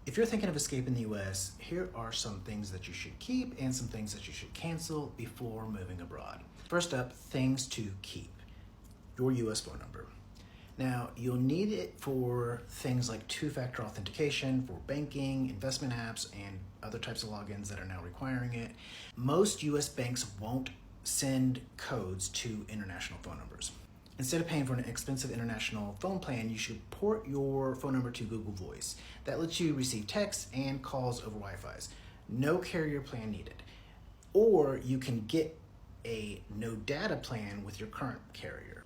If you're thinking of escaping the US, here are some things that you should keep and some things that you should cancel before moving abroad. First up, things to keep. Your US phone number. Now, you'll need it for things like two-factor authentication for banking, investment apps, and other types of logins that are now requiring it. Most US banks won't send codes to international phone numbers. Instead of paying for an expensive international phone plan, you should port your phone number to Google Voice. That lets you receive texts and calls over Wi-Fi. No carrier plan needed. Or you can get a no data plan with your current carrier.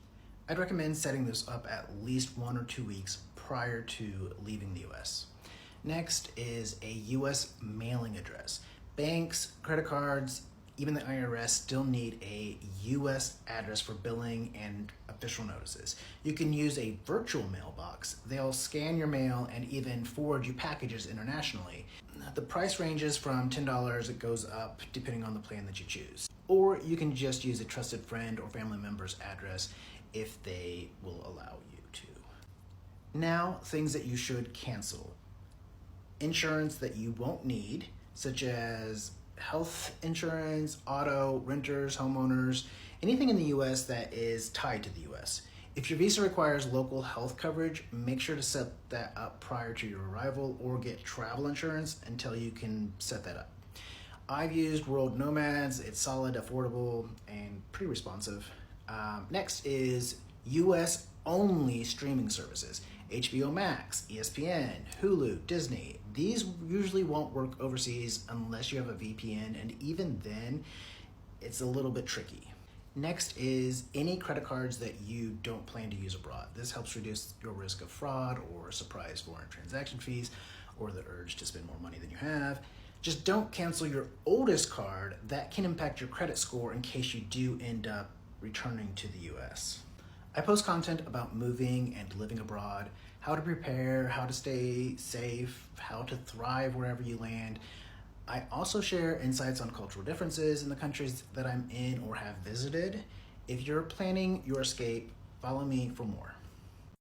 I'd recommend setting this up at least 1 or 2 weeks prior to leaving the US. Next is a US mailing address. Banks, credit cards, even the IRS still need a US address for billing and official notices. You can use a virtual mailbox. They'll scan your mail and even forward you packages internationally. The price ranges from $10, it goes up depending on the plan that you choose. Or you can just use a trusted friend or family member's address if they will allow you to. Now, things that you should cancel. Insurance that you won't need, such as health insurance, auto, renters, homeowners, anything in the US that is tied to the US. If your visa requires local health coverage, make sure to set that up prior to your arrival or get travel insurance until you can set that up. I've used World Nomads. It's solid, affordable, and pretty responsive. Next is US only streaming services. HBO Max, ESPN, Hulu, Disney. These usually won't work overseas unless you have a VPN, and even then, it's a little bit tricky. Next is any credit cards that you don't plan to use abroad. This helps reduce your risk of fraud or surprise foreign transaction fees or the urge to spend more money than you have. Just don't cancel your oldest card. That can impact your credit score in case you do end up returning to the US. I post content about moving and living abroad, how to prepare, how to stay safe, how to thrive wherever you land. I also share insights on cultural differences in the countries that I'm in or have visited. If you're planning your escape, follow me for more.